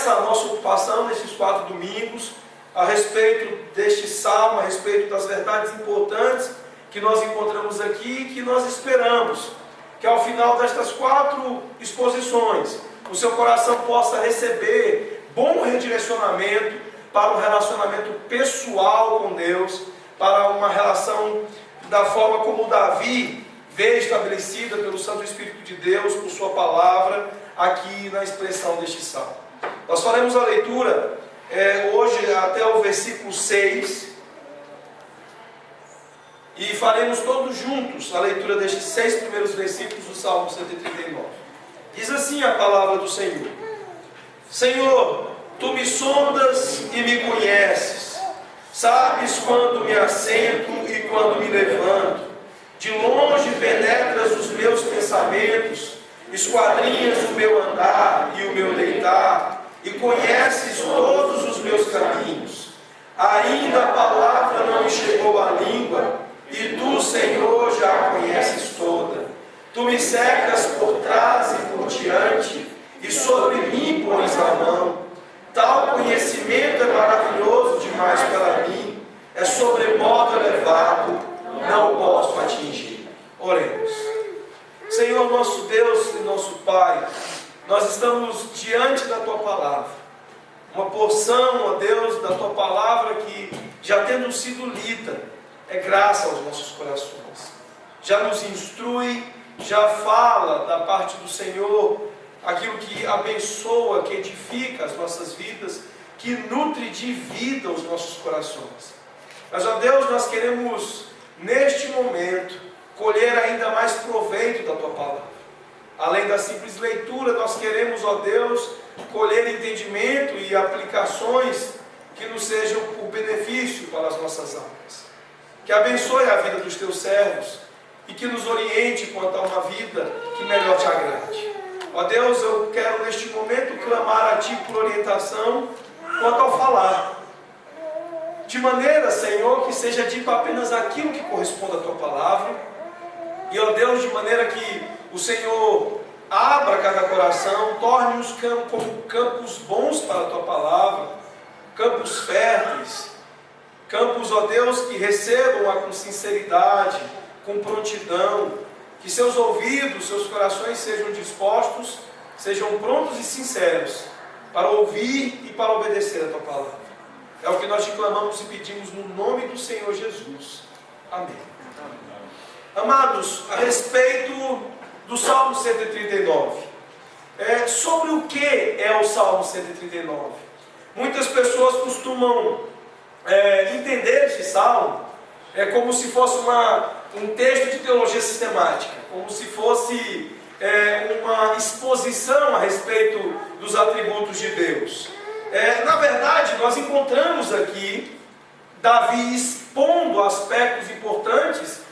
essa a nossa ocupação nesses 4 domingos, a respeito deste salmo, a respeito das verdades importantes que nós encontramos aqui e que nós esperamos que ao final destas 4 exposições, o seu coração possa receber bom redirecionamento para um relacionamento pessoal com Deus, para uma relação da forma como Davi vê estabelecida pelo Santo Espírito de Deus, por sua palavra, aqui na expressão deste salmo. Nós faremos a leitura hoje até o versículo 6, e faremos todos juntos a leitura destes 6 primeiros versículos do Salmo 139. Diz assim a palavra do Senhor: Senhor, Tu me sondas e me conheces, sabes quando me assento e quando me levanto, de longe penetras os meus pensamentos, esquadrinhas o meu andar e o meu deitar, e conheces todos os meus caminhos. Ainda a palavra não me chegou à língua, e Tu, Senhor, já a conheces toda. Tu me cercas por trás e por diante, e sobre mim pões a mão. Tal conhecimento é maravilhoso demais para mim, é sobremodo elevado, não posso atingir. Oremos. Senhor, nosso Deus e nosso Pai, nós estamos diante da Tua palavra, uma porção, ó Deus, da Tua palavra que, já tendo sido lida, é graça aos nossos corações, já nos instrui, já fala da parte do Senhor, aquilo que abençoa, que edifica as nossas vidas, que nutre de vida os nossos corações. Mas, ó Deus, nós queremos, neste momento, colher ainda mais proveito da Tua palavra. Além da simples leitura, nós queremos, ó Deus, colher entendimento e aplicações que nos sejam por benefício para as nossas almas. Que abençoe a vida dos Teus servos e que nos oriente quanto a uma vida que melhor Te agrade. Ó Deus, eu quero neste momento clamar a Ti por orientação quanto ao falar. De maneira, Senhor, que seja dito apenas aquilo que corresponde à Tua palavra. E, ó Deus, de maneira que o Senhor abra cada coração, torne-os como campos bons para a Tua palavra, campos férteis, campos, ó Deus, que recebam-a com sinceridade, com prontidão, que seus ouvidos, seus corações sejam dispostos, sejam prontos e sinceros para ouvir e para obedecer a Tua palavra. É o que nós te clamamos e pedimos no nome do Senhor Jesus. Amém. Amados, a respeito do Salmo 139, sobre o que é o Salmo 139? Muitas pessoas costumam entender este salmo como se fosse um texto de teologia sistemática, como se fosse uma exposição a respeito dos atributos de Deus. Na verdade, nós encontramos aqui Davi expondo aspectos importantes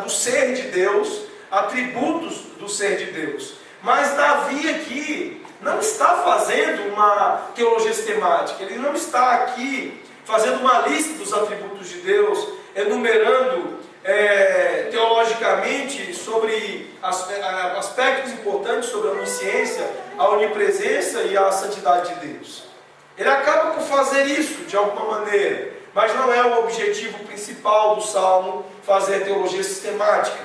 do ser de Deus, atributos do ser de Deus. Mas Davi aqui não está fazendo uma teologia sistemática, ele não está aqui fazendo uma lista dos atributos de Deus, enumerando teologicamente sobre aspectos importantes sobre a onisciência, a onipresença e a santidade de Deus. Ele acaba por fazer isso de alguma maneira, mas não é o objetivo principal do Salmo fazer teologia sistemática,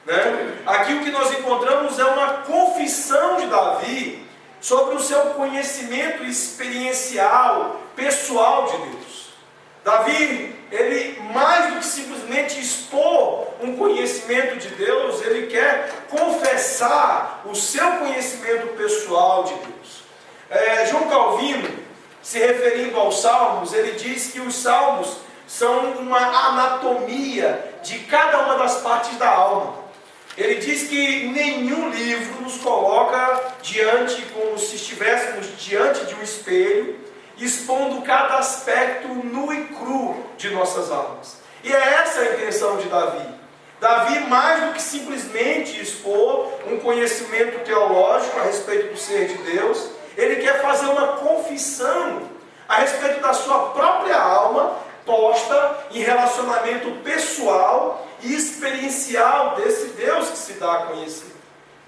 né? Aqui o que nós encontramos é uma confissão de Davi sobre o seu conhecimento experiencial, pessoal de Deus. Davi, ele mais do que simplesmente expor um conhecimento de Deus, ele quer confessar o seu conhecimento pessoal de Deus. João Calvino, se referindo aos Salmos, ele diz que os Salmos são uma anatomia de cada uma das partes da alma. Ele diz que nenhum livro nos coloca diante, como se estivéssemos diante de um espelho, expondo cada aspecto nu e cru de nossas almas. E é essa a intenção de Davi. Davi, mais do que simplesmente expor um conhecimento teológico a respeito do ser de Deus, ele quer fazer uma confissão a respeito da sua própria alma, posta em relacionamento pessoal e experiencial desse Deus que se dá a conhecer.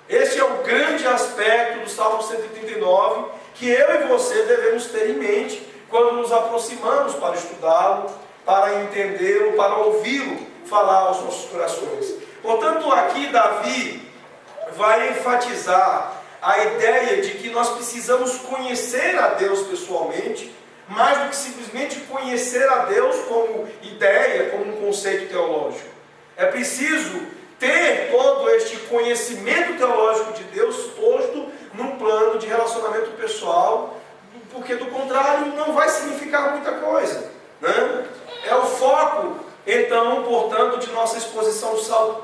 Este é o grande aspecto do Salmo 139, que eu e você devemos ter em mente quando nos aproximamos para estudá-lo, para entendê-lo, para ouvi-lo falar aos nossos corações. Portanto, aqui Davi vai enfatizar a ideia de que nós precisamos conhecer a Deus pessoalmente, mais do que simplesmente conhecer a Deus como ideia, como um conceito teológico. É preciso ter todo este conhecimento teológico de Deus posto num plano de relacionamento pessoal, porque do contrário não vai significar muita coisa, né? É o foco, então, portanto, de nossa exposição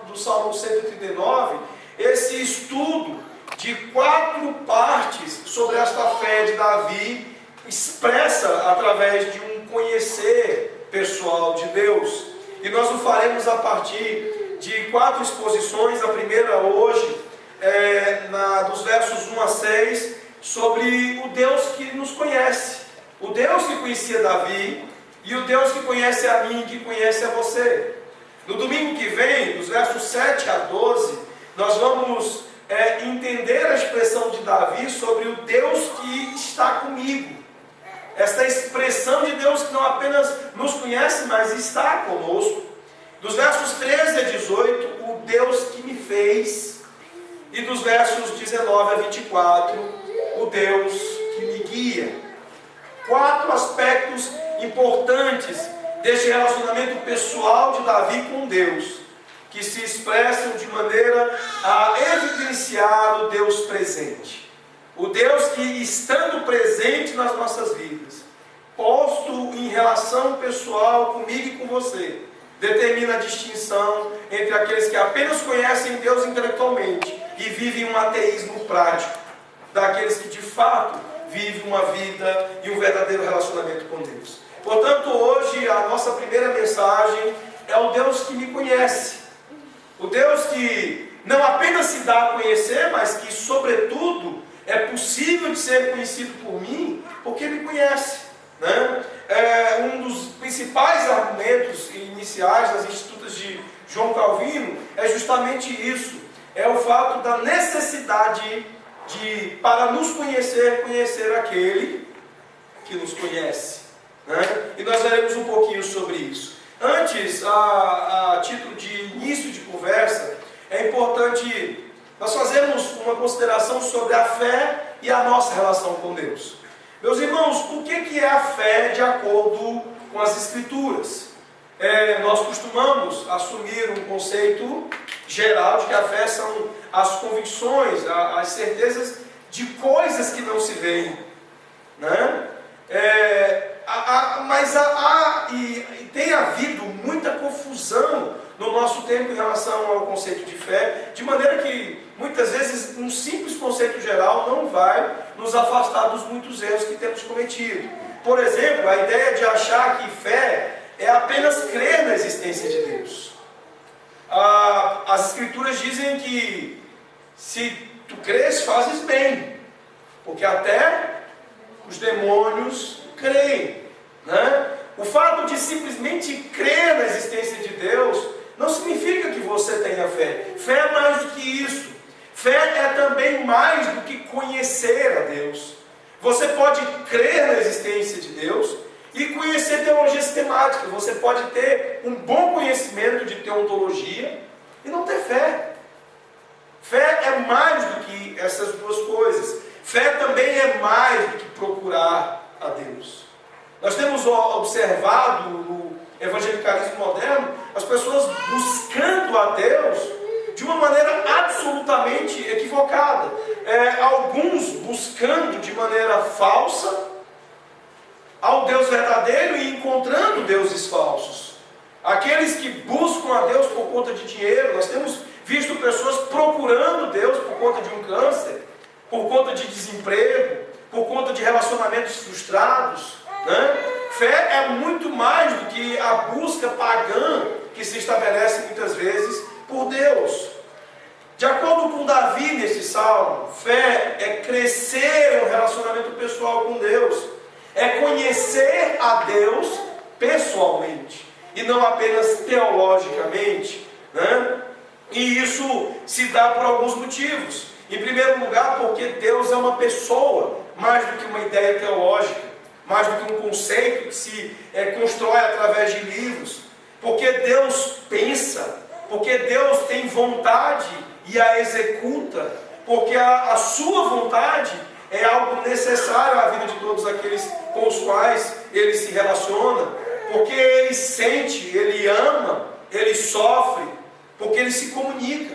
do Salmo 139, esse estudo de 4 partes sobre esta fé de Davi, expressa através de um conhecer pessoal de Deus. E nós o faremos a partir de 4 exposições. A primeira hoje, dos versos 1 a 6, sobre o Deus que nos conhece. O Deus que conhecia Davi e o Deus que conhece a mim e que conhece a você. No domingo que vem, dos versos 7 a 12, nós vamos entender a expressão de Davi sobre o Deus que está comigo. Esta expressão de Deus que não apenas nos conhece, mas está conosco. Dos versos 13 a 18, o Deus que me fez. E dos versos 19 a 24, o Deus que me guia. 4 aspectos importantes deste relacionamento pessoal de Davi com Deus, que se expressam de maneira a evidenciar o Deus presente. O Deus que, estando presente nas nossas vidas, posto em relação pessoal comigo e com você, determina a distinção entre aqueles que apenas conhecem Deus intelectualmente e vivem um ateísmo prático, daqueles que de fato vivem uma vida e um verdadeiro relacionamento com Deus. Portanto, hoje a nossa primeira mensagem é o Deus que me conhece. O Deus que não apenas se dá a conhecer, mas que, sobretudo, é possível de ser conhecido por mim, porque me conhece, né? Um dos principais argumentos iniciais das Institutas de João Calvino é justamente isso. É o fato da necessidade de, para nos conhecer, conhecer aquele que nos conhece, né? E nós veremos um pouquinho sobre isso. Antes, a título de início de conversa, é importante nós fazermos uma consideração sobre a fé e a nossa relação com Deus. Meus irmãos, o que é a fé de acordo com as Escrituras? Nós costumamos assumir um conceito geral de que a fé são as convicções, as certezas de coisas que não se veem, né? Mas tem havido muita confusão no nosso tempo em relação ao conceito de fé, de maneira que muitas vezes um simples conceito geral não vai nos afastar dos muitos erros que temos cometido. Por exemplo, a ideia de achar que fé é apenas crer na existência de Deus. As Escrituras dizem que se tu crês, fazes bem, porque até os demônios creem, né? O fato de simplesmente crer na existência de Deus não significa que você tenha fé. Fé é mais do que isso. Fé é também mais do que conhecer a Deus. Você pode crer na existência de Deus e conhecer teologia sistemática. Você pode ter um bom conhecimento de teontologia e não ter fé. Fé é mais do que essas duas coisas. Fé também é mais do que procurar a Deus. Nós temos observado no evangelicalismo moderno as pessoas buscando a Deus de uma maneira absolutamente equivocada. Alguns buscando de maneira falsa ao Deus verdadeiro e encontrando deuses falsos. Aqueles que buscam a Deus por conta de dinheiro, nós temos visto pessoas procurando Deus por conta de um câncer, por conta de desemprego, por conta de relacionamentos frustrados, né? Fé é muito mais do que a busca pagã que se estabelece muitas vezes por Deus. De acordo com Davi nesse salmo, fé é crescer em um relacionamento pessoal com Deus, é conhecer a Deus pessoalmente e não apenas teologicamente, né? E isso se dá por alguns motivos. Em primeiro lugar, porque Deus é uma pessoa. mais do que uma ideia teológica, mais do que um conceito que se constrói através de livros, porque Deus pensa, porque Deus tem vontade e a executa, porque a sua vontade é algo necessário à vida de todos aqueles com os quais Ele se relaciona, porque Ele sente, Ele ama, Ele sofre, porque Ele se comunica.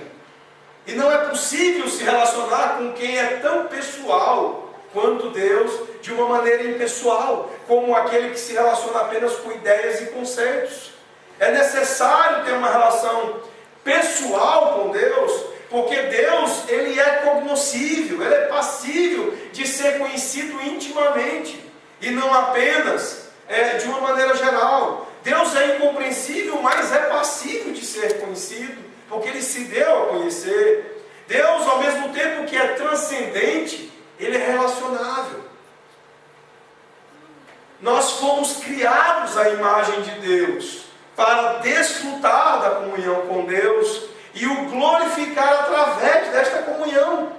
E não é possível se relacionar com quem é tão pessoal quanto Deus, de uma maneira impessoal, como aquele que se relaciona apenas com ideias e conceitos. É necessário ter uma relação pessoal com Deus, porque Deus, Ele é cognoscível, Ele é passível de ser conhecido intimamente, e não apenas de uma maneira geral. Deus é incompreensível, mas é passível de ser conhecido, porque Ele se deu a conhecer. Deus, ao mesmo tempo que é transcendente, Ele é relacionável. Nós fomos criados à imagem de Deus, para desfrutar da comunhão com Deus e o glorificar através desta comunhão.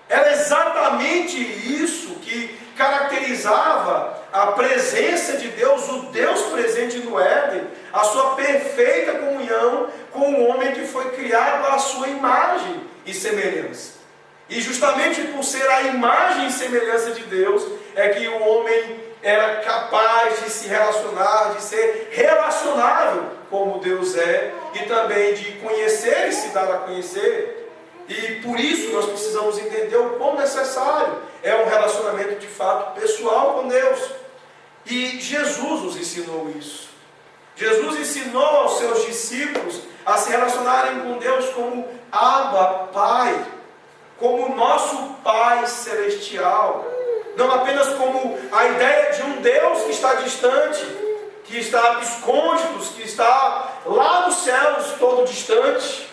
Era exatamente isso que caracterizava a presença de Deus, o Deus presente no Éden, a sua perfeita comunhão com o homem que foi criado à sua imagem e semelhança. E justamente por ser a imagem e semelhança de Deus, é que o homem era capaz de se relacionar, de ser relacionável como Deus é, e também de conhecer e se dar a conhecer. E por isso nós precisamos entender o quão necessário é um relacionamento de fato pessoal com Deus. E Jesus nos ensinou isso. Jesus ensinou aos seus discípulos a se relacionarem com Deus como Abba, Pai, como nosso Pai Celestial. Não apenas como a ideia de um Deus que está distante, que está escondido, que está lá nos céus, todo distante,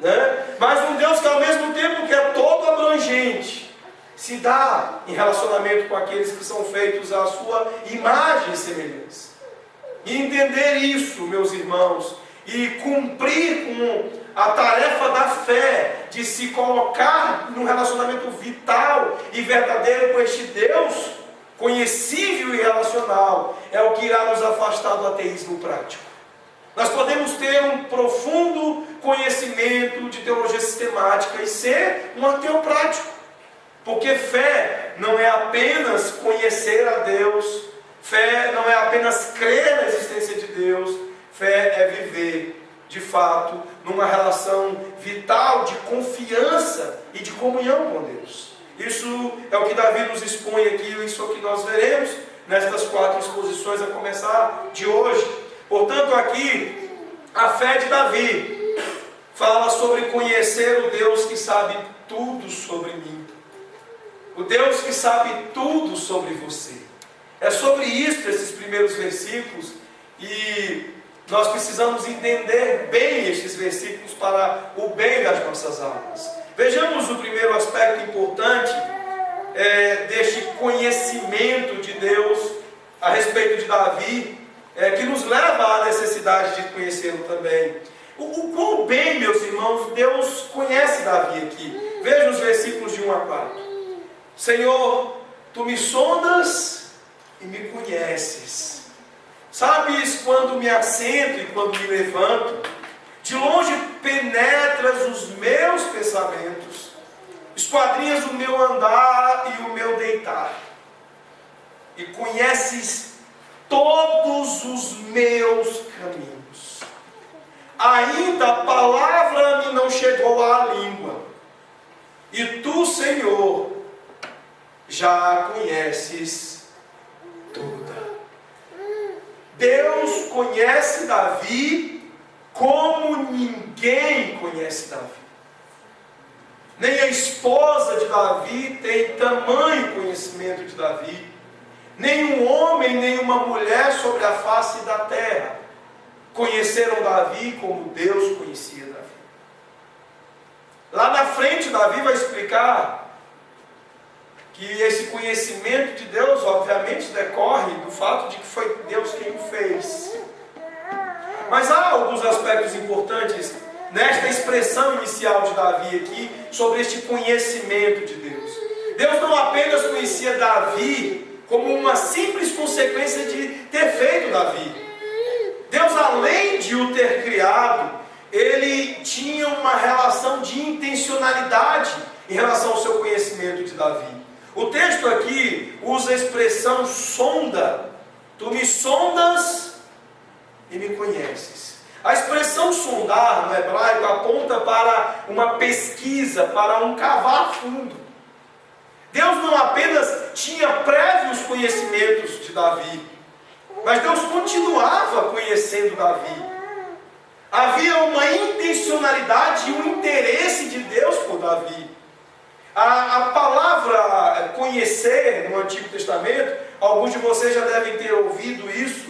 né? Mas um Deus que ao mesmo tempo que é todo abrangente, se dá em relacionamento com aqueles que são feitos à sua imagem e semelhança. E entender isso, meus irmãos, e cumprir com a tarefa da fé, de se colocar num relacionamento vital e verdadeiro com este Deus, conhecível e relacional, é o que irá nos afastar do ateísmo prático. Nós podemos ter um profundo conhecimento de teologia sistemática e ser um ateu prático, porque fé não é apenas conhecer a Deus, fé não é apenas crer na existência de Deus, fé é viver de fato numa relação vital de confiança e de comunhão com Deus. Isso é o que Davi nos expõe aqui, isso é o que nós veremos nestas 4 exposições a começar de hoje. Portanto, aqui a fé de Davi fala sobre conhecer o Deus que sabe tudo sobre mim, o Deus que sabe tudo sobre você. É sobre isso esses primeiros versículos, e nós precisamos entender bem estes versículos para o bem das nossas almas. Vejamos o primeiro aspecto importante deste conhecimento de Deus a respeito de Davi, que nos leva à necessidade de conhecê-lo também. O quão bem, meus irmãos, Deus conhece Davi aqui. Veja os versículos de 1 a 4. Senhor, Tu me sondas e me conheces. Sabes quando me assento e quando me levanto. De longe penetras os meus pensamentos, esquadrinhas o meu andar e o meu deitar, e conheces todos os meus caminhos. Ainda a palavra me não chegou à língua, e Tu, Senhor, já conheces toda. Deus conhece Davi como ninguém conhece Davi. Nem a esposa de Davi tem tamanho conhecimento de Davi. Nem um homem, nem uma mulher sobre a face da terra conheceram Davi como Deus conhecia Davi. Lá na frente, Davi vai explicar que esse conhecimento de Deus, obviamente, decorre do fato de que foi Deus quem o fez. Mas há alguns aspectos importantes nesta expressão inicial de Davi aqui, sobre este conhecimento de Deus. Deus não apenas conhecia Davi como uma simples consequência de ter feito Davi. Deus, além de o ter criado, Ele tinha uma relação de intencionalidade em relação ao seu conhecimento de Davi. O texto aqui usa a expressão sonda. Tu me sondas e me conheces. A expressão sondar no hebraico aponta para uma pesquisa, para um cavar fundo. Deus não apenas tinha prévios conhecimentos de Davi, mas Deus continuava conhecendo Davi. Havia uma intencionalidade e um interesse de Deus por Davi. A palavra conhecer no Antigo Testamento, alguns de vocês já devem ter ouvido isso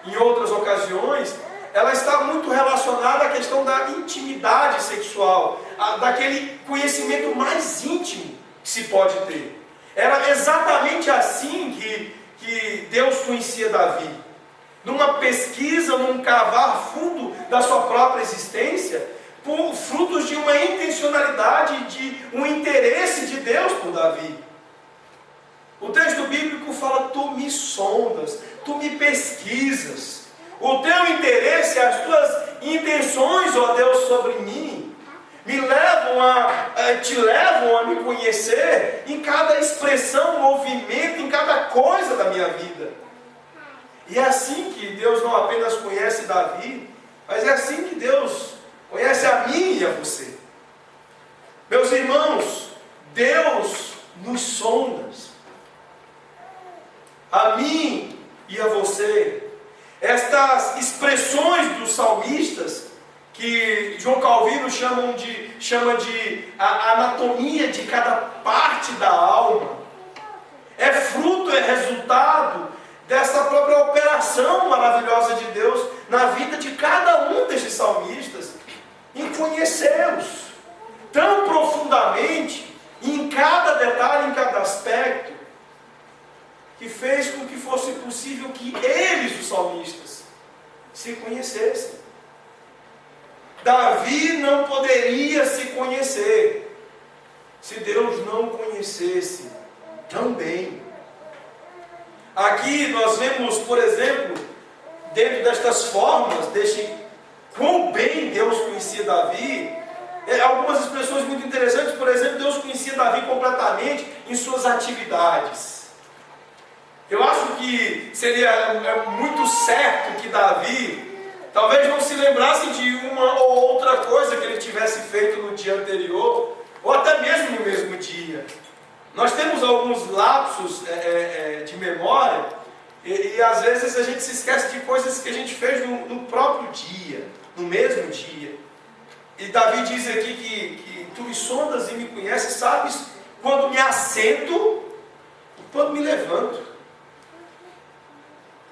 em outras ocasiões, ela está muito relacionada à questão da intimidade sexual, daquele conhecimento mais íntimo que se pode ter. Era exatamente assim que Deus conhecia Davi. Numa pesquisa, num cavar fundo da sua própria existência, por frutos de uma intencionalidade, de um interesse de Deus por Davi. O texto bíblico fala: tu me sondas, tu me pesquisas. O teu interesse, as tuas intenções, ó Deus, sobre mim, te levam a me conhecer em cada expressão, movimento, em cada coisa da minha vida. E é assim que Deus não apenas conhece Davi, mas é assim que Deus conhece a mim e a você. Meus irmãos, Deus nos sonda. A mim e a você. Estas expressões dos salmistas, que João Calvino chama de a anatomia de cada parte da alma, é fruto, é resultado dessa própria operação maravilhosa de Deus na vida de cada um desses salmistas, em conhecê-los tão profundamente, em cada detalhe, em cada aspecto, que fez com que fosse possível que eles, os salmistas, se conhecessem. Davi não poderia se conhecer se Deus não o conhecesse também. Aqui nós vemos, por exemplo, dentro destas formas, quão bem Deus conhecia Davi, algumas expressões muito interessantes. Por exemplo, Deus conhecia Davi completamente em suas atividades. Eu acho que seria muito certo que Davi talvez não se lembrasse de uma ou outra coisa que ele tivesse feito no dia anterior, ou até mesmo no mesmo dia. Nós temos alguns lapsos de memória, e às vezes a gente se esquece de coisas que a gente fez no próprio dia, no mesmo dia. E Davi diz aqui que tu me sondas e me conheces, sabes quando me assento e quando me levanto.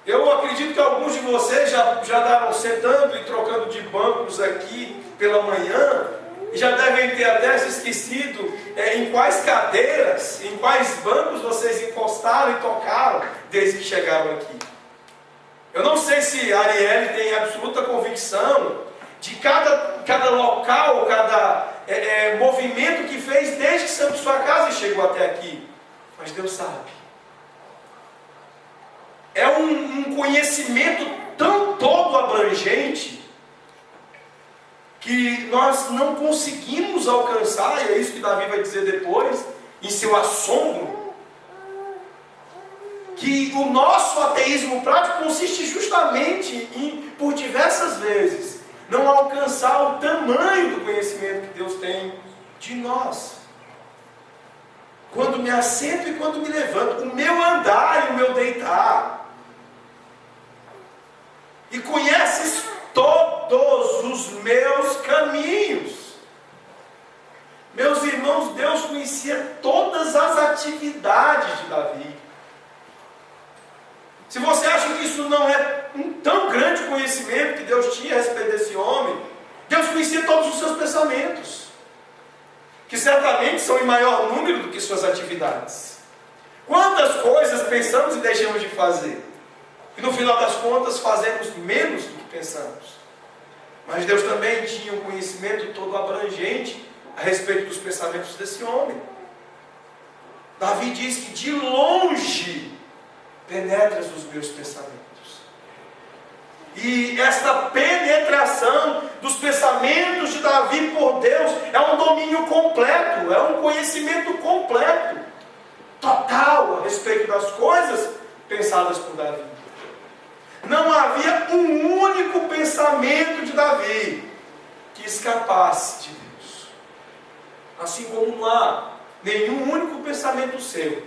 Eu acredito que alguns de vocês já estavam sentando e trocando de bancos aqui pela manhã, e já devem ter até se esquecido em quais cadeiras, em quais bancos vocês encostaram e tocaram desde que chegaram aqui. Eu não sei se a Arielle tem absoluta convicção de cada local, cada movimento que fez desde que saiu de sua casa e chegou até aqui, mas Deus sabe. É um conhecimento tão todo abrangente que nós não conseguimos alcançar, e é isso que Davi vai dizer depois, em seu assombro, que o nosso ateísmo prático consiste justamente em, por diversas vezes, não alcançar o tamanho do conhecimento que Deus tem de nós. Quando me assento e quando me levanto, o meu andar e o meu deitar. E conheces todos os meus caminhos. Meus irmãos, Deus conhecia todas as atividades de Davi. Se você acha que isso não é um tão grande conhecimento que Deus tinha a respeito desse homem, Deus conhecia todos os seus pensamentos, que certamente são em maior número do que suas atividades. Quantas coisas pensamos e deixamos de fazer? E no final das contas fazemos menos do que pensamos. Mas Deus também tinha um conhecimento todo abrangente a respeito dos pensamentos desse homem. Davi diz que de longe penetras os meus pensamentos. E esta penetração dos pensamentos de Davi por Deus é um domínio completo, é um conhecimento completo, total a respeito das coisas pensadas por Davi. Não havia um único pensamento de Davi que escapasse de Deus. Assim como não há nenhum único pensamento seu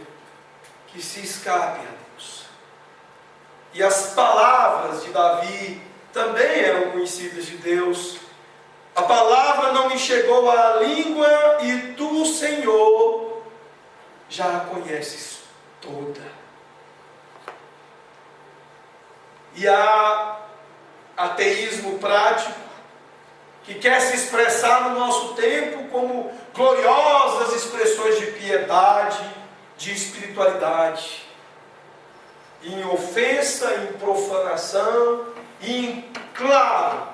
que se escape a Deus. E as palavras de Davi também eram conhecidas de Deus. A palavra não me chegou à língua e tu, Senhor, já a conheces toda. E há ateísmo prático que quer se expressar no nosso tempo como gloriosas expressões de piedade, de espiritualidade, em ofensa, em profanação, em claro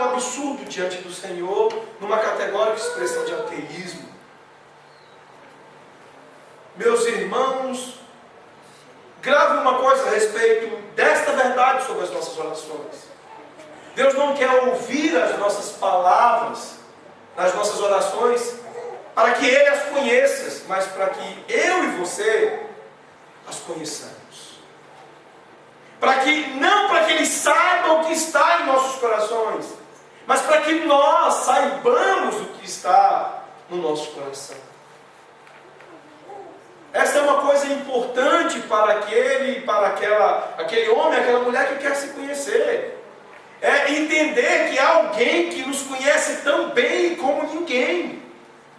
absurdo diante do Senhor, numa categórica expressão de ateísmo. Meus irmãos, grave uma coisa a respeito desta verdade sobre as nossas orações. Deus não quer ouvir as nossas palavras nas nossas orações para que Ele as conheça, mas para que eu e você as conheçamos. Não para que Ele saiba o que está em nossos corações, mas para que nós saibamos o que está no nosso coração. Essa é uma coisa importante para aquele homem, aquela mulher que quer se conhecer. É entender que há alguém que nos conhece tão bem como ninguém,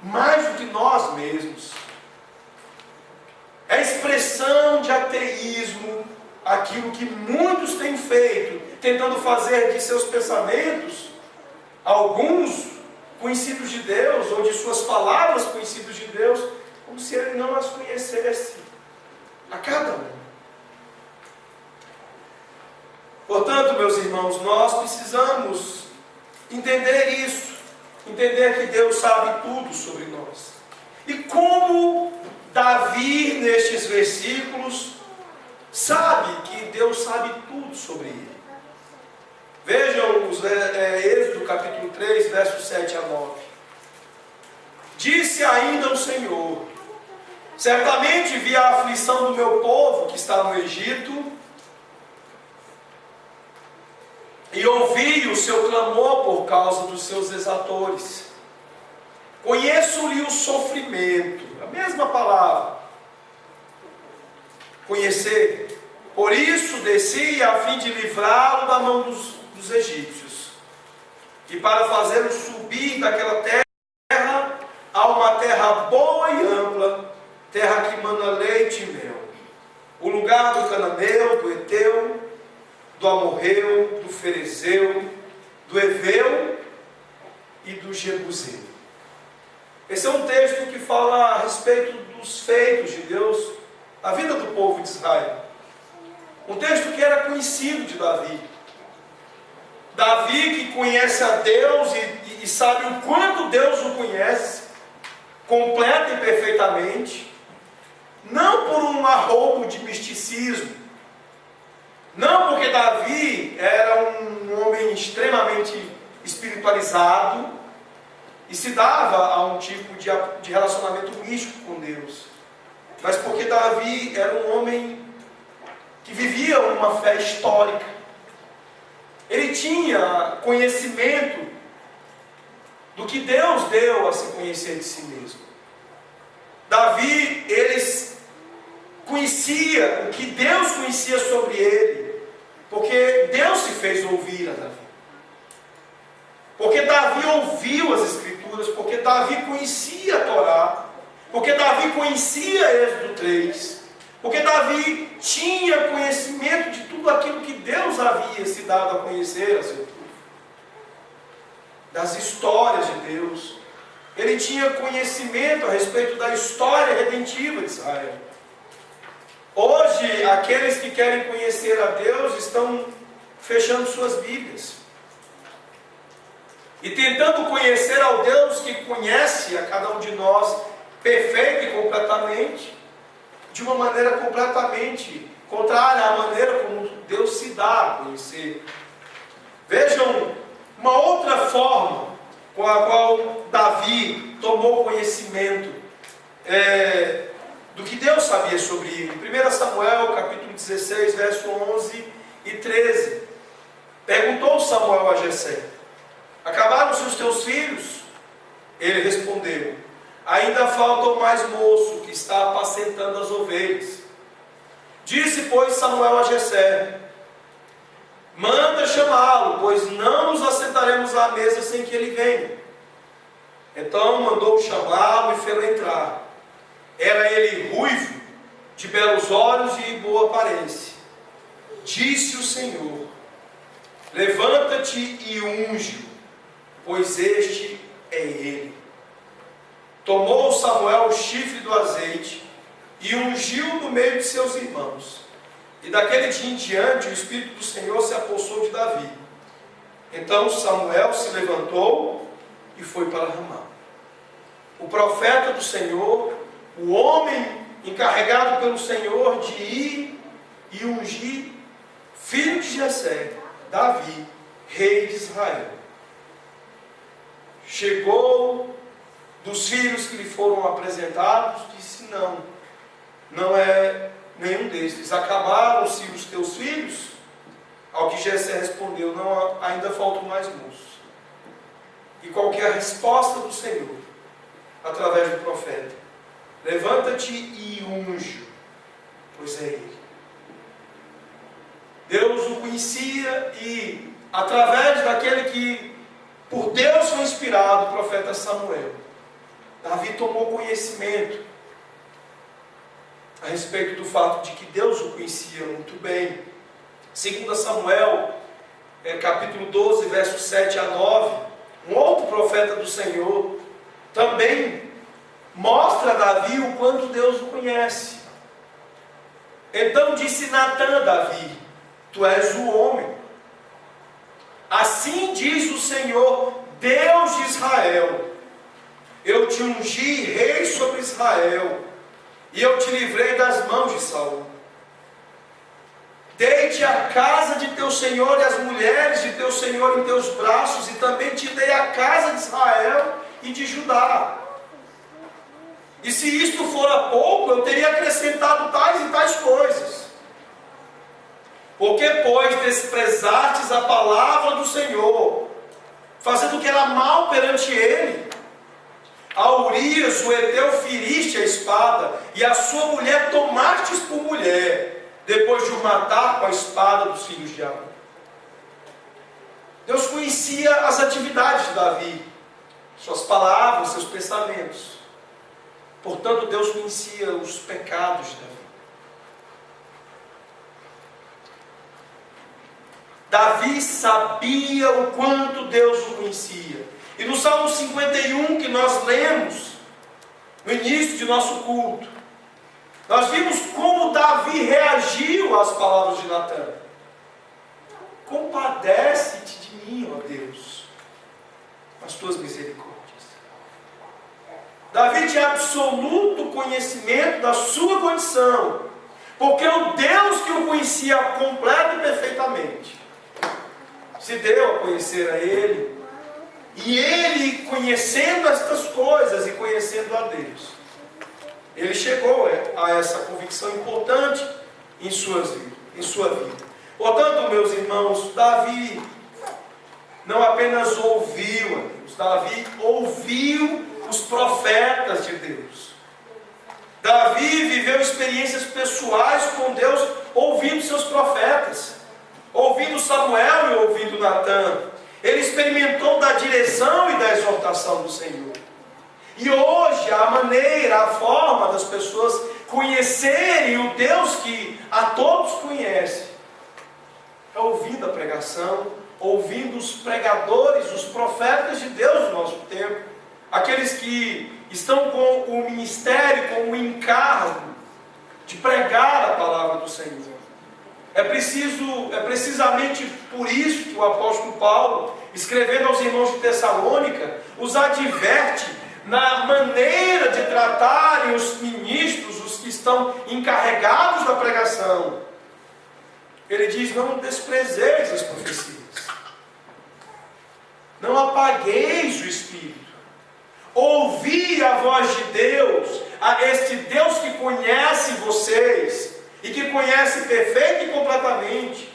mais do que nós mesmos. É expressão de ateísmo aquilo que muitos têm feito, tentando fazer de seus pensamentos, alguns conhecidos de Deus, ou de suas palavras conhecidos de Deus, como se Ele não as conhecesse, a cada um. Portanto, meus irmãos, nós precisamos entender isso, entender que Deus sabe tudo sobre nós. E como Davi, nestes versículos, sabe que Deus sabe tudo sobre ele. Vejam Êxodo capítulo 3, versos 7 a 9. Disse ainda o Senhor: certamente vi a aflição do meu povo que está no Egito, e ouvi o seu clamor por causa dos seus exatores. Conheço-lhe o sofrimento, a mesma palavra, conhecer. Por isso desci a fim de livrá-lo da mão dos egípcios, e para fazê-lo subir daquela terra a uma terra boa e ampla, terra que mana leite e mel, o lugar do cananeu, do Eteu, do Amorreu, do Ferezeu, do Eveu e do Jebuseu. Esse é um texto que fala a respeito dos feitos de Deus na vida do povo de Israel. Um texto que era conhecido de Davi. Davi que conhece a Deus e sabe o quanto Deus o conhece, completa e perfeitamente, não por um arroubo de misticismo, não porque Davi era um homem extremamente espiritualizado e se dava a um tipo de relacionamento místico com Deus, mas porque Davi era um homem que vivia uma fé histórica. Ele tinha conhecimento do que Deus deu a se conhecer de si mesmo. Davi, ele conhecia o que Deus conhecia sobre ele, porque Deus se fez ouvir a Davi. Porque Davi ouviu as Escrituras, porque Davi conhecia a Torá, porque Davi conhecia Êxodo 3, porque Davi tinha conhecimento de tudo aquilo que Deus havia se dado a conhecer a seu povo, das histórias de Deus. Ele tinha conhecimento a respeito da história redentiva de Israel. Hoje, aqueles que querem conhecer a Deus estão fechando suas Bíblias e tentando conhecer ao Deus que conhece a cada um de nós perfeita e completamente contrária à maneira como Deus se dá a conhecer. Vejam uma outra forma com a qual Davi tomou conhecimento do que Deus sabia sobre ele. 1 Samuel, capítulo 16, verso 11 e 13. Perguntou Samuel a Jessé: acabaram-se os teus filhos? Ele respondeu: ainda falta o mais moço, que está apacentando as ovelhas. Disse, pois, Samuel a Jessé: manda chamá-lo, pois não nos assentaremos à mesa sem que ele venha. Então mandou chamá-lo e fê-lo entrar. Era ele ruivo, de belos olhos e boa aparência. Disse o Senhor: levanta-te e unge-o, pois este é ele. Tomou Samuel o chifre do azeite e ungiu no meio de seus irmãos. E daquele dia em diante o Espírito do Senhor se apossou de Davi. Então Samuel se levantou e foi para Ramá. O profeta do Senhor, o homem encarregado pelo Senhor de ir e ungir, filho de Jessé, Davi, rei de Israel. Chegou dos filhos que lhe foram apresentados, disse: não é nenhum destes. Acabaram-se os teus filhos? Ao que Jessé respondeu: não, ainda faltam mais moços. E qual que é a resposta do Senhor, através do profeta? Levanta-te e unge, pois é ele. Deus o conhecia e, através daquele que por Deus foi inspirado, o profeta Samuel, Davi tomou conhecimento a respeito do fato de que Deus o conhecia muito bem. 2 Samuel, capítulo 12, versos 7 a 9, um outro profeta do Senhor também mostra a Davi o quanto Deus o conhece. Então disse Natã a Davi: tu és o homem. Assim diz o Senhor, Deus de Israel: eu te ungi rei sobre Israel, e eu te livrei das mãos de Saul. Dei-te a casa de teu Senhor e as mulheres de teu Senhor em teus braços, e também te dei a casa de Israel e de Judá. E se isto fora pouco, eu teria acrescentado tais e tais coisas. Porque, pois, desprezastes a palavra do Senhor, fazendo o que era mal perante ele, a Urias, o Heteu, feriste a espada, e a sua mulher tomastes por mulher, depois de o matar com a espada dos filhos de Amon. Deus conhecia as atividades de Davi, suas palavras, seus pensamentos. Portanto, Deus conhecia os pecados de Davi. Davi sabia o quanto Deus o conhecia. E no Salmo 51, que nós lemos no início de nosso culto, nós vimos como Davi reagiu às palavras de Natã. Compadece-te de mim, ó Deus, as tuas misericórdias. Davi tinha absoluto conhecimento da sua condição, porque o Deus que o conhecia completo e perfeitamente se deu a conhecer a ele. E ele, conhecendo estas coisas e conhecendo a Deus, ele chegou a essa convicção importante em sua vida. Portanto, meus irmãos, Davi não apenas ouviu a Deus, Davi ouviu os profetas de Deus. Davi viveu experiências pessoais com Deus, ouvindo seus profetas, ouvindo Samuel e ouvindo Natã. Ele experimentou da direção e da exortação do Senhor. E hoje a maneira, a forma das pessoas conhecerem o Deus que a todos conhece é ouvindo a pregação, ouvindo os pregadores, os profetas de Deus do nosso tempo, aqueles que estão com o ministério, com o encargo de pregar a palavra do Senhor. É precisamente por isso que o apóstolo Paulo, escrevendo aos irmãos de Tessalônica, os adverte na maneira de tratarem os ministros, os que estão encarregados da pregação. Ele diz: não desprezeis as profecias. Não apagueis o Espírito. Ouvi a voz de Deus, a este Deus que conhece vocês e que conhece perfeita e completamente.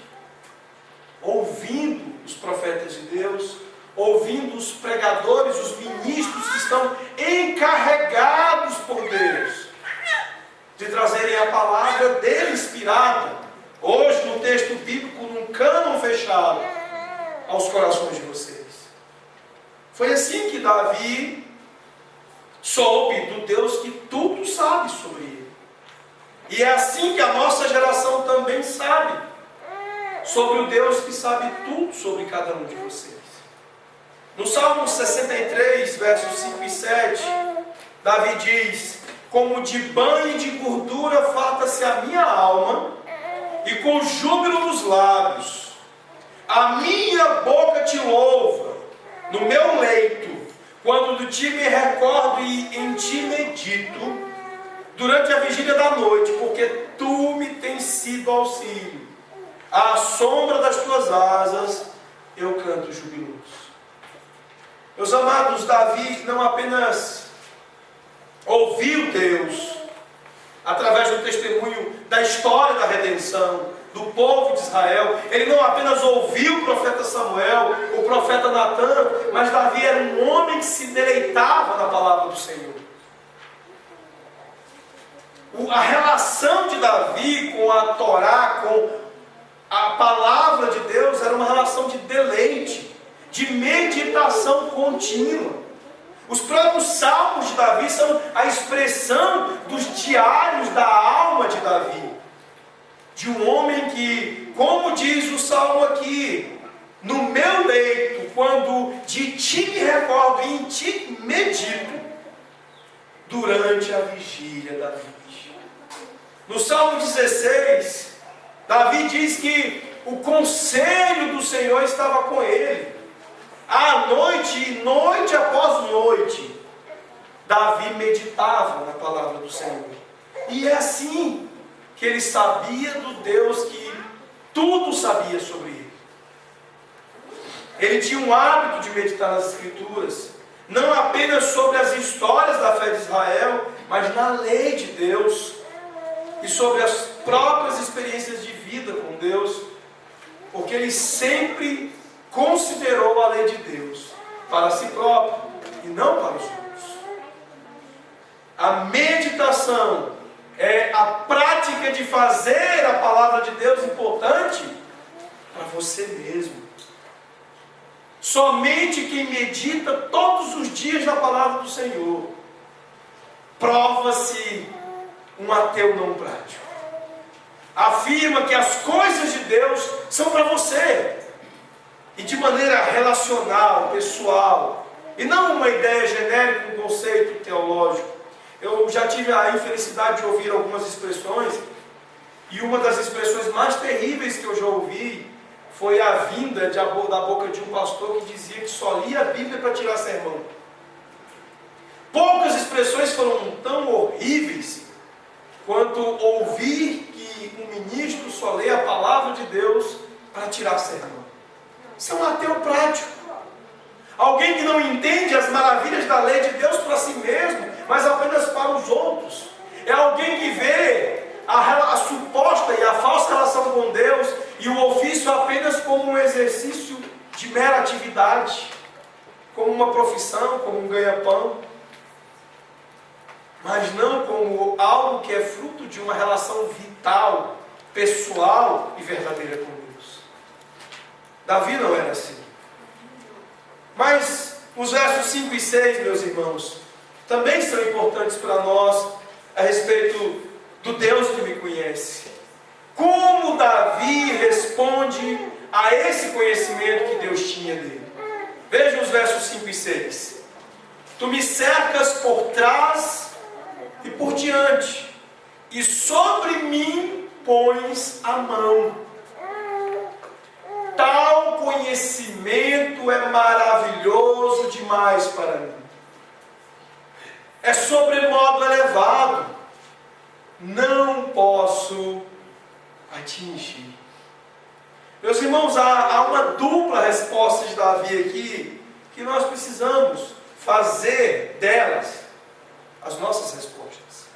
Ouvindo os profetas de Deus, ouvindo os pregadores, os ministros que estão encarregados por Deus de trazerem a palavra dele inspirada, hoje no texto bíblico, num cânon fechado, aos corações de vocês. Foi assim que Davi soube do Deus que tudo sabe sobre ele. E é assim que a nossa geração também sabe sobre o Deus que sabe tudo sobre cada um de vocês. No Salmo 63, versos 5 e 7, Davi diz: como de banho e de gordura farta-se a minha alma, e com júbilo nos lábios, a minha boca te louva, no meu leito, quando de ti me recordo e em ti medito, durante a vigília da noite, porque tu me tens sido auxílio. À sombra das tuas asas eu canto jubiloso. Meus amados, Davi não apenas ouviu Deus através do testemunho da história da redenção do povo de Israel. Ele não apenas ouviu o profeta Samuel, o profeta Natã, mas Davi era um homem que se deleitava na palavra do Senhor. A relação de Davi com a Torá, com a palavra de Deus, era uma relação de deleite, de meditação contínua. Os próprios salmos de Davi são a expressão dos diários da alma de Davi. De um homem que, como diz o salmo aqui, no meu leito, quando de ti me recordo e em ti medito, durante a vigília da noite. No Salmo 16, Davi diz que o conselho do Senhor estava com ele. À noite, noite após noite, Davi meditava na palavra do Senhor. E é assim que ele sabia do Deus que tudo sabia sobre ele. Ele tinha um hábito de meditar nas Escrituras, não apenas sobre as histórias da fé de Israel, mas na lei de Deus e sobre as próprias experiências de vida com Deus, porque ele sempre considerou a lei de Deus para si próprio e não para os outros. A meditação é a prática de fazer a palavra de Deus importante para você mesmo. Somente quem medita todos os dias na palavra do Senhor prova-se um ateu não prático. Afirma que as coisas de Deus são para você, e de maneira relacional, pessoal, e não uma ideia genérica, um conceito teológico. Eu já tive a infelicidade de ouvir algumas expressões, e uma das expressões mais terríveis que eu já ouvi foi a vinda da boca de um pastor que dizia que só lia a Bíblia para tirar sermão. Poucas expressões foram tão horríveis quanto ouvir que um ministro só lê a palavra de Deus para tirar sermão. Isso é um ateu prático. Alguém que não entende as maravilhas da lei de Deus para si mesmo, mas apenas para os outros. É alguém que vê a suposta e a falsa relação com Deus e o ofício apenas como um exercício de mera atividade, como uma profissão, como um ganha-pão, mas não como algo que é fruto de uma relação vital, pessoal e verdadeira com Deus. Davi não era assim. Mas os versos 5 e 6, meus irmãos, também são importantes para nós a respeito do Deus que me conhece. Como Davi responde a esse conhecimento que Deus tinha dele. Vejam os versos 5 e 6. Tu me cercas por trás e por diante, e sobre mim pões a mão. Tal conhecimento é maravilhoso demais para mim. É sobremodo elevado. não posso atingir. Meus irmãos, há uma dupla resposta de Davi aqui, que nós precisamos fazer delas as nossas respostas.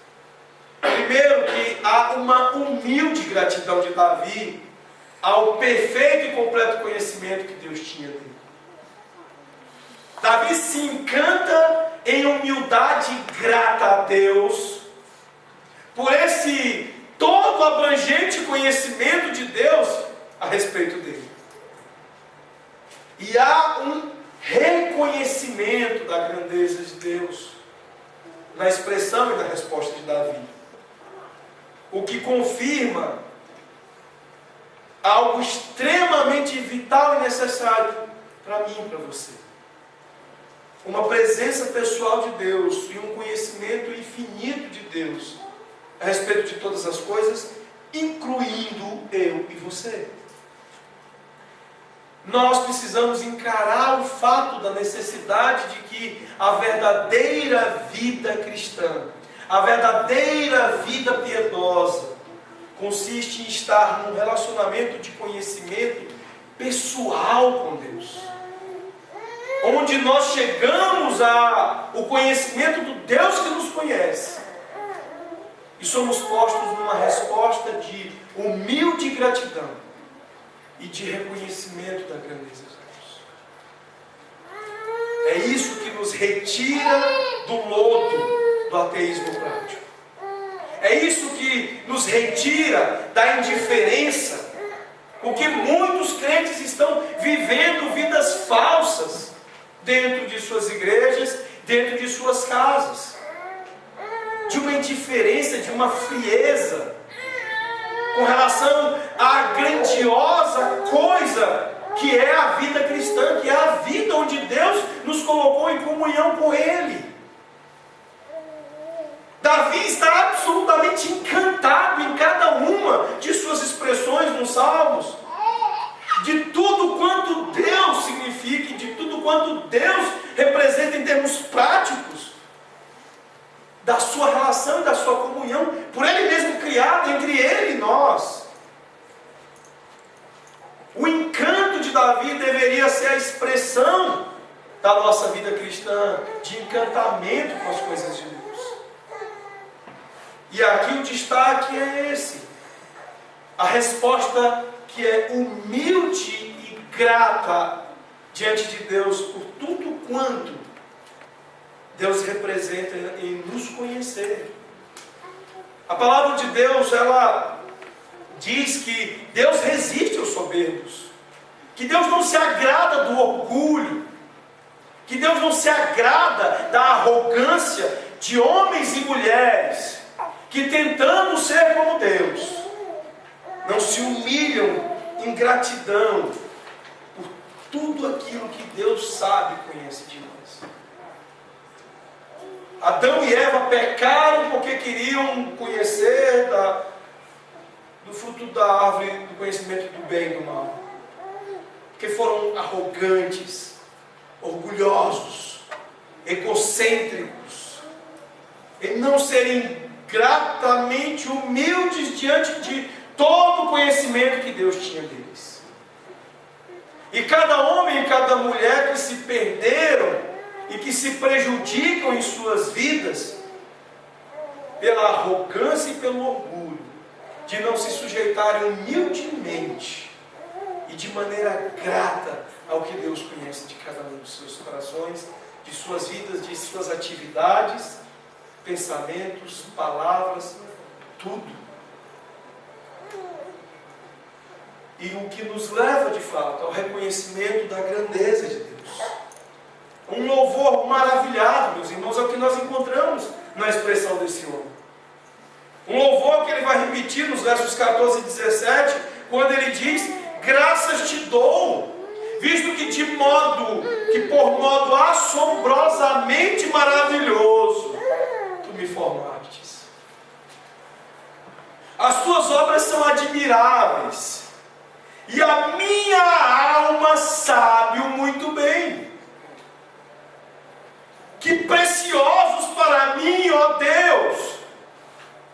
Primeiro, que há uma humilde gratidão de Davi ao perfeito e completo conhecimento que Deus tinha dele. Davi se encanta em humildade grata a Deus por esse todo abrangente conhecimento de Deus a respeito dele. E há um reconhecimento da grandeza de Deus na expressão e na resposta de Davi, o que confirma algo extremamente vital e necessário para mim e para você: uma presença pessoal de Deus e um conhecimento infinito de Deus a respeito de todas as coisas, incluindo eu e você. Nós precisamos encarar o fato da necessidade de que a verdadeira vida cristã, a verdadeira vida piedosa, consiste em estar num relacionamento de conhecimento pessoal com Deus, onde nós chegamos ao conhecimento do Deus que nos conhece e somos postos numa resposta de humilde gratidão e de reconhecimento da grandeza de Deus. É isso que nos retira do lodo do ateísmo prático. É isso que nos retira da indiferença, porque muitos crentes estão vivendo vidas falsas dentro de suas igrejas, dentro de suas casas, de uma indiferença, de uma frieza com relação à grandiosa coisa que é a vida cristã, que é a vida onde Deus nos colocou em comunhão com Ele. Davi está absolutamente encantado em cada uma de suas expressões nos Salmos, de tudo quanto Deus significa, de tudo quanto Deus representa em termos práticos, da sua relação e da sua comunhão, por Ele mesmo criado entre Ele e nós. O encanto de Davi deveria ser a expressão da nossa vida cristã, de encantamento com as coisas de Deus. E aqui o destaque é esse: a resposta que é humilde e grata diante de Deus por tudo quanto Deus representa em nos conhecer. A palavra de Deus, ela diz que Deus resiste aos soberbos, que Deus não se agrada do orgulho, que Deus não se agrada da arrogância de homens e mulheres que, tentando ser como Deus, não se humilham em gratidão por tudo aquilo que Deus sabe e conhece de nós. Adão e Eva pecaram porque queriam conhecer do fruto da árvore do conhecimento do bem e do mal, porque foram arrogantes, orgulhosos, egocêntricos, e não serem gratamente humildes diante de todo o conhecimento que Deus tinha deles. E cada homem e cada mulher que se perderam e que se prejudicam em suas vidas pela arrogância e pelo orgulho de não se sujeitarem humildemente e de maneira grata ao que Deus conhece de cada um dos seus corações, de suas vidas, de suas atividades, pensamentos, palavras, tudo. E o que nos leva de fato ao reconhecimento da grandeza de Deus. Um louvor maravilhado, meus irmãos, é o que nós encontramos na expressão desse homem. Um louvor que ele vai repetir nos versos 14 e 17, quando ele diz: graças te dou, visto que por modo assombrosamente maravilhoso tu me formastes. As tuas obras são admiráveis, e a minha alma sabe o muito bem. Que preciosos para mim, ó Deus,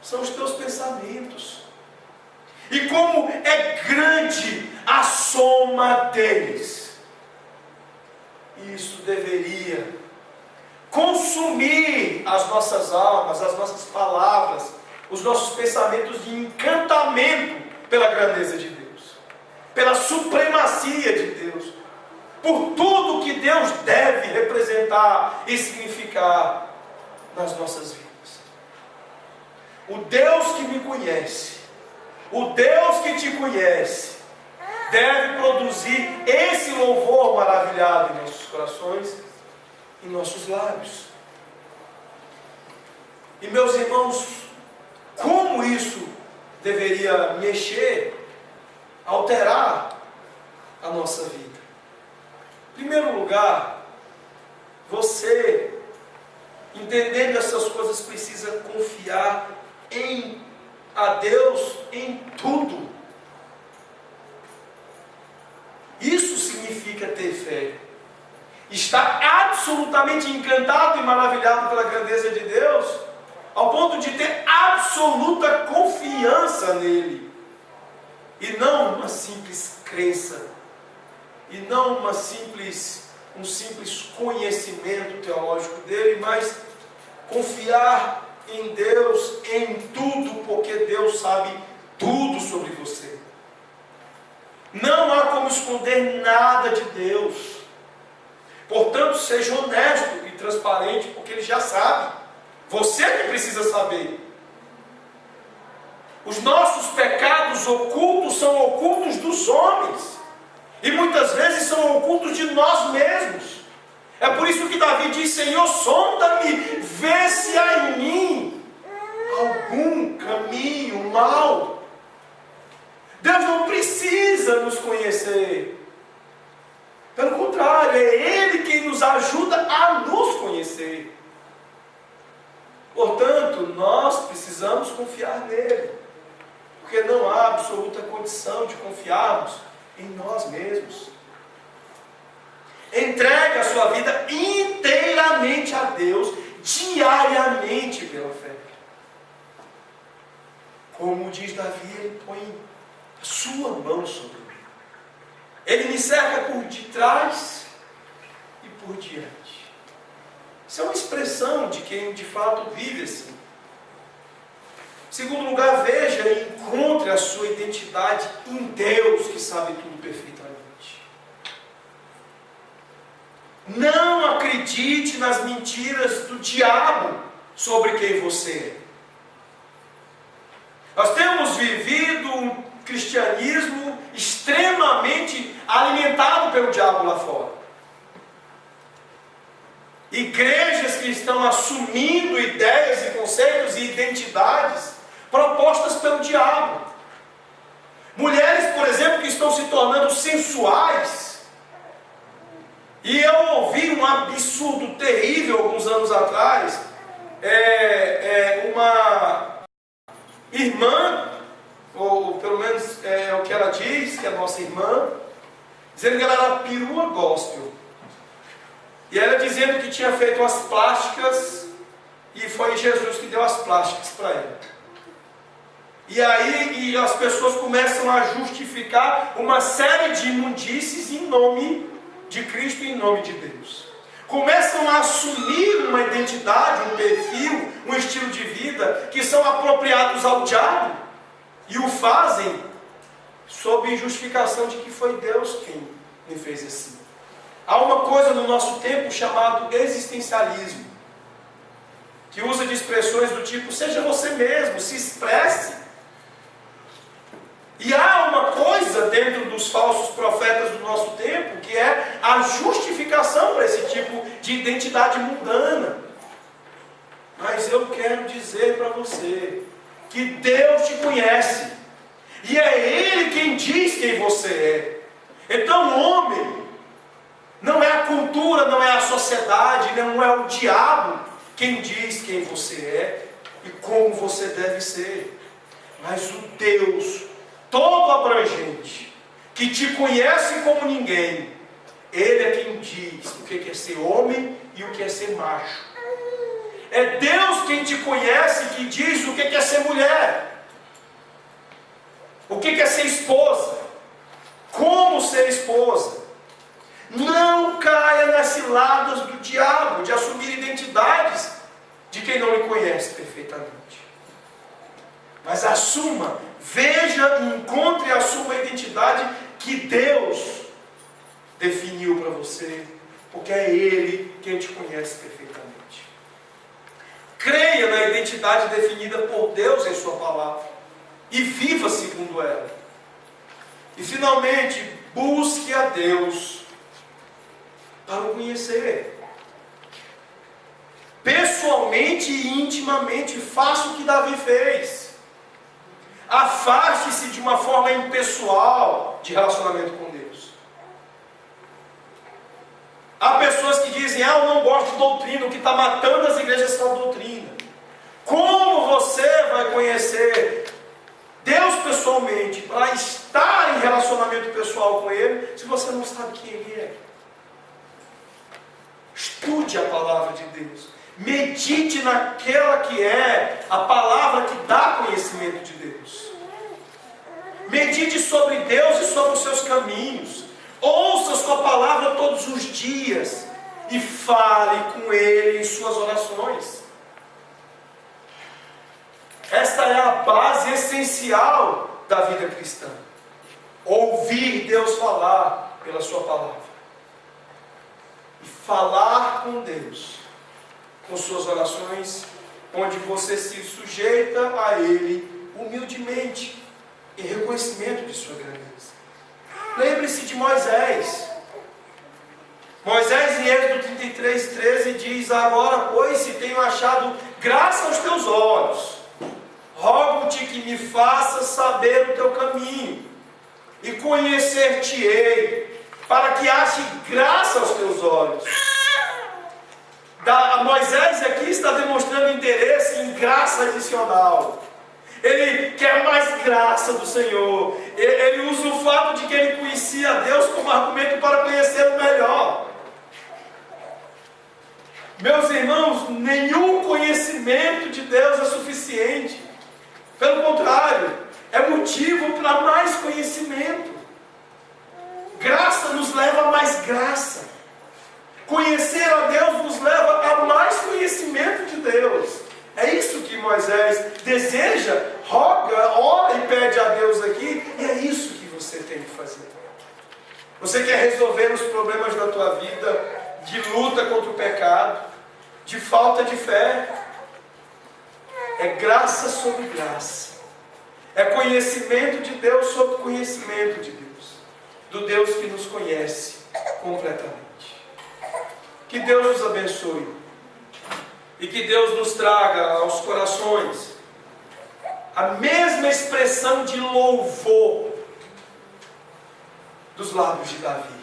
são os teus pensamentos. grande a soma deles. Isso deveria consumir as nossas almas, as nossas palavras, os nossos pensamentos de encantamento pela grandeza de Deus, pela supremacia de Deus, por tudo que Deus deve representar e significar nas nossas vidas. O Deus que me conhece, o Deus que te conhece, deve produzir esse louvor maravilhado em nossos corações, em nossos lábios. E meus irmãos, como isso deveria mexer, alterar a nossa vida? Em primeiro lugar, você, entendendo essas coisas, precisa confiar a Deus em tudo. Isso significa ter fé. Estar absolutamente encantado e maravilhado pela grandeza de Deus, ao ponto de ter absoluta confiança nele. E não uma simples crença. E não um simples conhecimento teológico dele, mas confiar em Deus em tudo, porque Deus sabe tudo sobre você. Não há como esconder nada de Deus. Portanto, seja honesto e transparente, porque Ele já sabe. Você que precisa saber. Os nossos pecados ocultos são ocultos dos homens. E muitas vezes são ocultos de nós mesmos. É por isso que Davi diz: Senhor, sonda-me, vê se há em mim algum caminho mau. Deus não precisa nos conhecer. Pelo contrário, é Ele quem nos ajuda a nos conhecer. Portanto, nós precisamos confiar nele. Porque não há absoluta condição de confiarmos em nós mesmos. Entregue a sua vida inteiramente a Deus, diariamente pela fé. Como diz Davi, ele põe a sua mão sobre mim. Ele me cerca por detrás e por diante. Isso é uma expressão de quem de fato vive assim. Em segundo lugar, veja e encontre a sua identidade em Deus, que sabe tudo perfeitamente. Não acredite nas mentiras do diabo sobre quem você é. Nós temos vivido um cristianismo extremamente alimentado pelo diabo lá fora. Igrejas que estão assumindo ideias e conceitos e identidades propostas pelo diabo. Mulheres, por exemplo, que estão se tornando sensuais. E eu ouvi um absurdo terrível alguns anos atrás. Uma irmã, ou pelo menos é o que ela diz, que é a nossa irmã, dizendo que ela era perua gospel. E ela dizendo que tinha feito as plásticas e foi Jesus que deu as plásticas para ela. E aí as pessoas começam a justificar uma série de imundícies em nome de Cristo e em nome de Deus. Começam a assumir uma identidade, um perfil, um estilo de vida que são apropriados ao diabo e o fazem sob justificação de que foi Deus quem me fez assim. Há uma coisa no nosso tempo chamado existencialismo, que usa de expressões do tipo: seja você mesmo, se expresse. E há uma coisa dentro dos falsos profetas do nosso tempo, que é a justificação para esse tipo de identidade mundana. Mas eu quero dizer para você que Deus te conhece, e é Ele quem diz quem você é. Então, homem, não é a cultura, não é a sociedade, não é o diabo quem diz quem você é e como você deve ser, mas o Deus todo abrangente, que te conhece como ninguém. Ele é quem diz o que é ser homem e o que é ser macho. É Deus quem te conhece, que diz o que é ser mulher, o que é ser esposa, como ser esposa. Não caia nas ciladas do diabo de assumir identidades de quem não lhe conhece perfeitamente. Mas assuma, veja, encontre e assuma a identidade que Deus definiu para você, porque é Ele quem te conhece perfeitamente. Creia na identidade definida por Deus em sua palavra e viva segundo ela. E finalmente, busque a Deus para o conhecer. Pessoalmente e intimamente, faça o que Davi fez. Afaste-se de uma forma impessoal de relacionamento com Deus. Há pessoas que dizem, eu não gosto de doutrina, o que está matando as igrejas são a doutrina. Como você vai conhecer Deus pessoalmente, para estar em relacionamento pessoal com Ele, se você não sabe quem Ele é? Estude a palavra de Deus. Medite naquela que é a palavra que dá conhecimento de Deus. Medite sobre Deus e sobre os seus caminhos. Ouça a sua palavra todos os dias e fale com Ele em suas orações. Esta é a base essencial da vida cristã. Ouvir Deus falar pela sua palavra. E falar com Deus, com suas orações, onde você se sujeita a Ele humildemente, em reconhecimento de sua grandeza. Lembre-se de Moisés. Moisés em Êxodo 33:13 diz, agora, pois, se tenho achado graça aos teus olhos, rogo-te que me faças saber o teu caminho, e conhecer-te-ei, para que ache graça aos teus olhos. Moisés aqui está demonstrando interesse em graça adicional. Ele quer mais graça do Senhor. Ele usa o fato de que ele conhecia a Deus como argumento para conhecê-lo melhor. Meus irmãos, nenhum conhecimento de Deus é suficiente. Pelo contrário, é motivo para mais conhecimento. Graça nos leva a mais graça. Conhecer a Deus nos leva a mais conhecimento de Deus. É isso que Moisés deseja, roga, ora e pede a Deus aqui, e é isso que você tem que fazer. Você quer resolver os problemas da tua vida, de luta contra o pecado, de falta de fé? É graça sobre graça. É conhecimento de Deus sobre conhecimento de Deus. Do Deus que nos conhece completamente. Que Deus nos abençoe. E que Deus nos traga aos corações a mesma expressão de louvor dos lábios de Davi.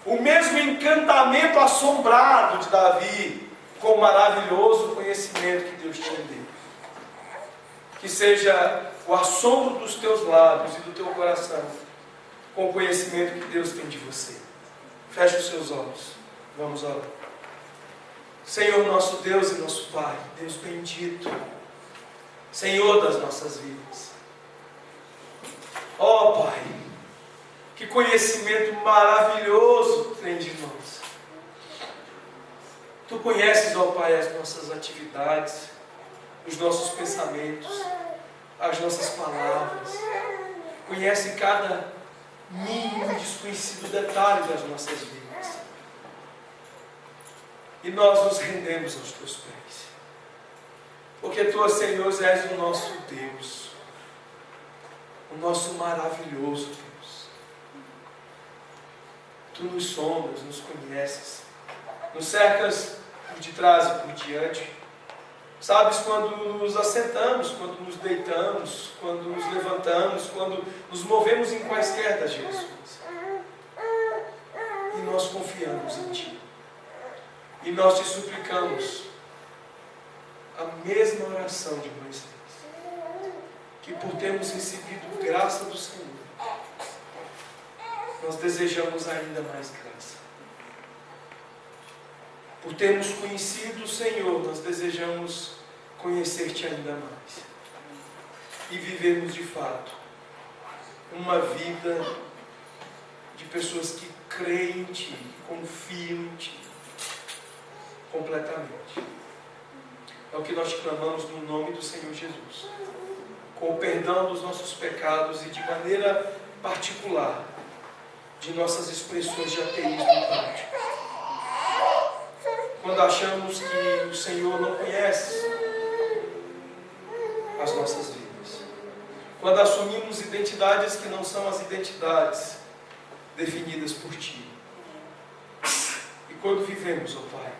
O mesmo encantamento assombrado de Davi com o maravilhoso conhecimento que Deus tinha dele. Que seja o assombro dos teus lábios e do teu coração com o conhecimento que Deus tem de você. Feche os seus olhos. Vamos orar. Senhor nosso Deus e nosso Pai, Deus bendito, Senhor das nossas vidas. Ó Pai, que conhecimento maravilhoso tem de nós. Tu conheces, ó Pai, as nossas atividades, os nossos pensamentos, as nossas palavras. Conhece cada mínimo e desconhecido detalhe das nossas vidas. E nós nos rendemos aos teus pés. Porque tu, Senhor, és o nosso Deus. O nosso maravilhoso Deus. Tu nos sondas, nos conheces. Nos cercas por detrás e por diante. Sabes quando nos assentamos, quando nos deitamos, quando nos levantamos, quando nos movemos em quaisquer das direções. E nós confiamos em Ti. E nós te suplicamos a mesma oração de Moisés, que por termos recebido graça do Senhor, nós desejamos ainda mais graça. Por termos conhecido o Senhor, nós desejamos conhecer-te ainda mais. E vivermos de fato uma vida de pessoas que creem em Ti, que confiam em Ti completamente. É o que nós clamamos no nome do Senhor Jesus, com o perdão dos nossos pecados e de maneira particular de nossas expressões de ateísmo prático. Quando achamos que o Senhor não conhece as nossas vidas. Quando assumimos identidades que não são as identidades definidas por Ti. E quando vivemos, ó Pai,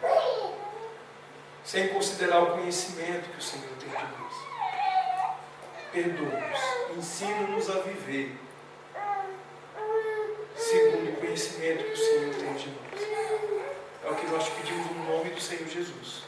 sem considerar o conhecimento que o Senhor tem de nós. Perdoa-nos, ensina-nos a viver segundo o conhecimento que o Senhor tem de nós. É o que nós pedimos no nome do Senhor Jesus.